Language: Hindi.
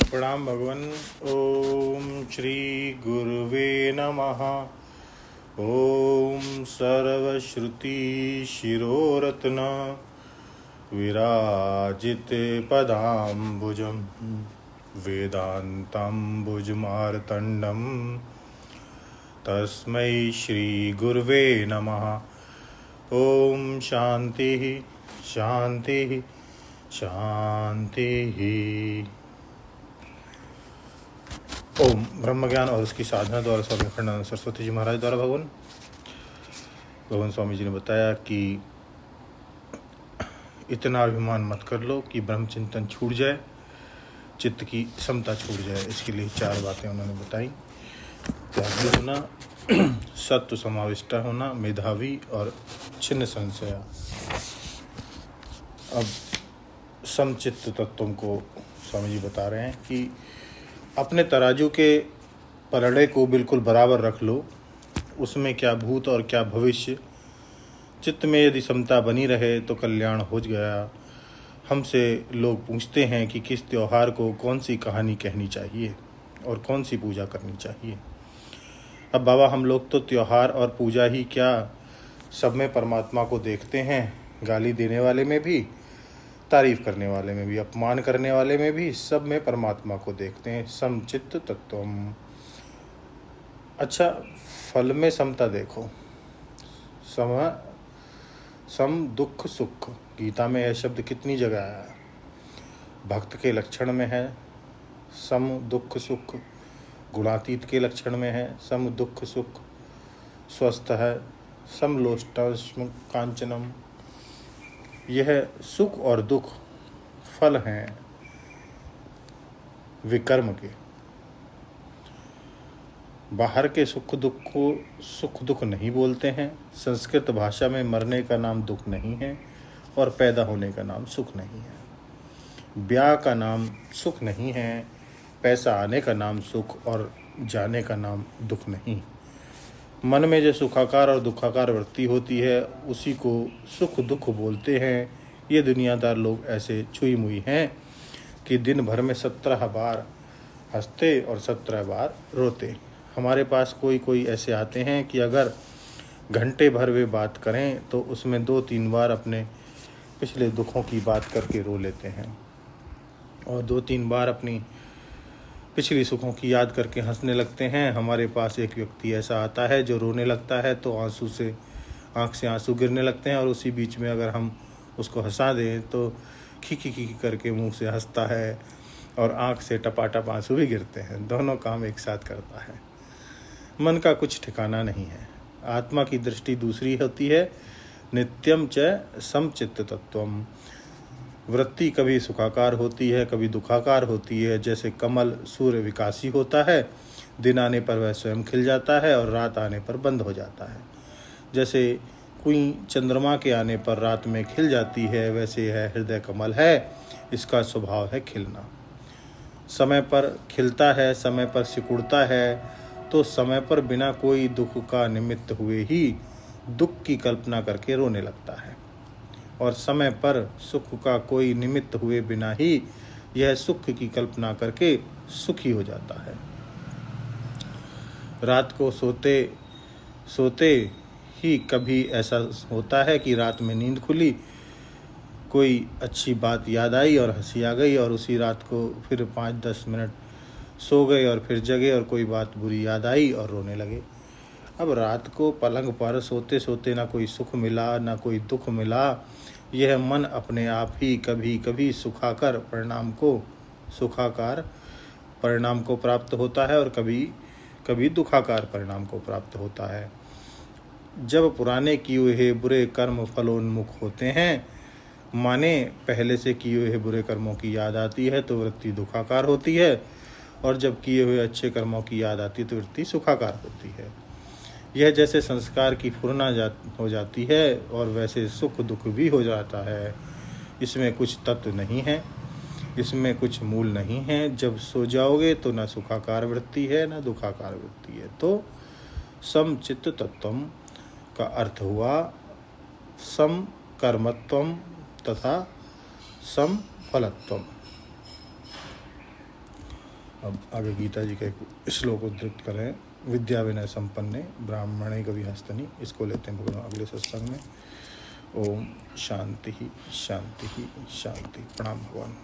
प्रणाम भगवान। ओम श्री गुरुवे नमः। ओम सर्वश्रुति शिरोरत्न विराजित पदाम्बुजं वेदांताम्बुजमार्तंडं तस्मै श्री गुरुवे नमः। ओम शांति शांति शांति। ओम ब्रह्म ज्ञान और उसकी साधना द्वारा स्वामी अखंडानंद सरस्वती जी महाराज द्वारा भगवान स्वामी जी ने बताया कि इतना अभिमान मत कर लो कि ब्रह्म चिंतन छूट जाए, चित्त की समता छूट जाए। इसके लिए 4 बातें उन्होंने बताई। त्यागी होना, सत्व समाविष्ट होना, मेधावी और छिन्न संशया। अब समचित्त तत्वों को स्वामी जी बता रहे हैं कि अपने तराजू के पलड़े को बिल्कुल बराबर रख लो, उसमें क्या भूत और क्या भविष्य। चित्त में यदि समता बनी रहे तो कल्याण हो गया। हमसे लोग पूछते हैं कि किस त्योहार को कौन सी कहानी कहनी चाहिए और कौन सी पूजा करनी चाहिए। अब बाबा, हम लोग तो त्योहार और पूजा ही क्या, सब में परमात्मा को देखते हैं। गाली देने वाले में भी, तारीफ करने वाले में भी, अपमान करने वाले में भी, सब में परमात्मा को देखते हैं। समचित्त तत्वम। अच्छा, फल में समता देखो। सम दुख सुख, गीता में यह शब्द कितनी जगह आया है। भक्त के लक्षण में है सम दुख सुख, गुणातीत के लक्षण में है सम दुख सुख, स्वस्थ है समलोष्टास्म कांचनम। यह सुख और दुख फल हैं विकर्म के। बाहर के सुख दुख को सुख दुख नहीं बोलते हैं। संस्कृत भाषा में मरने का नाम दुख नहीं है और पैदा होने का नाम सुख नहीं है। ब्याह का नाम सुख नहीं है, पैसा आने का नाम सुख और जाने का नाम दुख नहीं। मन में जो सुखाकार और दुखाकार वृत्ति होती है उसी को सुख दुख बोलते हैं। ये दुनियादार लोग ऐसे छुई मुई हैं कि दिन भर में 17 बार हंसते और 17 बार रोते। हमारे पास कोई ऐसे आते हैं कि अगर घंटे भर वे बात करें तो उसमें 2-3 बार अपने पिछले दुखों की बात करके रो लेते हैं और 2-3 बार अपनी पिछली सुखों की याद करके हंसने लगते हैं। हमारे पास एक व्यक्ति ऐसा आता है जो रोने लगता है तो आँख से आंसू गिरने लगते हैं और उसी बीच में अगर हम उसको हंसा दें तो खी करके मुंह से हंसता है और आँख से टपाटप आंसू भी गिरते हैं। दोनों काम एक साथ करता है। मन का कुछ ठिकाना नहीं है। आत्मा की दृष्टि दूसरी होती है। नित्यम च समचित्त तत्वम। वृत्ति कभी सुखाकार होती है, कभी दुखाकार होती है। जैसे कमल सूर्य विकासी होता है, दिन आने पर वह स्वयं खिल जाता है और रात आने पर बंद हो जाता है। जैसे कोई चंद्रमा के आने पर रात में खिल जाती है, वैसे यह हृदय कमल है। इसका स्वभाव है खिलना। समय पर खिलता है, समय पर सिकुड़ता है, तो समय पर बिना कोई दुख का निमित्त हुए ही दुख की कल्पना करके रोने लगता है और समय पर सुख का कोई निमित्त हुए बिना ही यह सुख की कल्पना करके सुखी हो जाता है। रात को सोते ही कभी ऐसा होता है कि रात में नींद खुली, कोई अच्छी बात याद आई और हंसी आ गई और उसी रात को फिर 5-10 मिनट सो गए और फिर जगे और कोई बात बुरी याद आई और रोने लगे। अब रात को पलंग पर सोते सोते ना कोई सुख मिला ना कोई दुख मिला। यह मन अपने आप ही कभी कभी सुखाकार परिणाम को प्राप्त होता है और कभी कभी दुखाकार परिणाम को प्राप्त होता है। जब पुराने किए हुए बुरे कर्म फलोन्मुख होते हैं, माने पहले से किए हुए बुरे कर्मों की याद आती है तो वृत्ति दुखाकार होती है और जब किए हुए अच्छे कर्मों की याद आती है तो वृत्ति सुखाकार होती है। यह जैसे संस्कार की फुरना हो जाती है और वैसे सुख दुख भी हो जाता है। इसमें कुछ तत्व नहीं है, इसमें कुछ मूल नहीं है। जब सो जाओगे तो न सुखाकार वृत्ति है न दुखाकार वृत्ति है। तो समचित्त तत्वम का अर्थ हुआ सम कर्मत्वम तथा सम फलत्वम। अब आगे गीता जी का एक श्लोक उद्धृत करें, विद्या विनय संपन्ने ब्राह्मणे कवि हस्तनी। इसको लेते हैं भगवान अगले सत्संग में। ओम शांति ही शांति ही शांति। प्रणाम भगवान।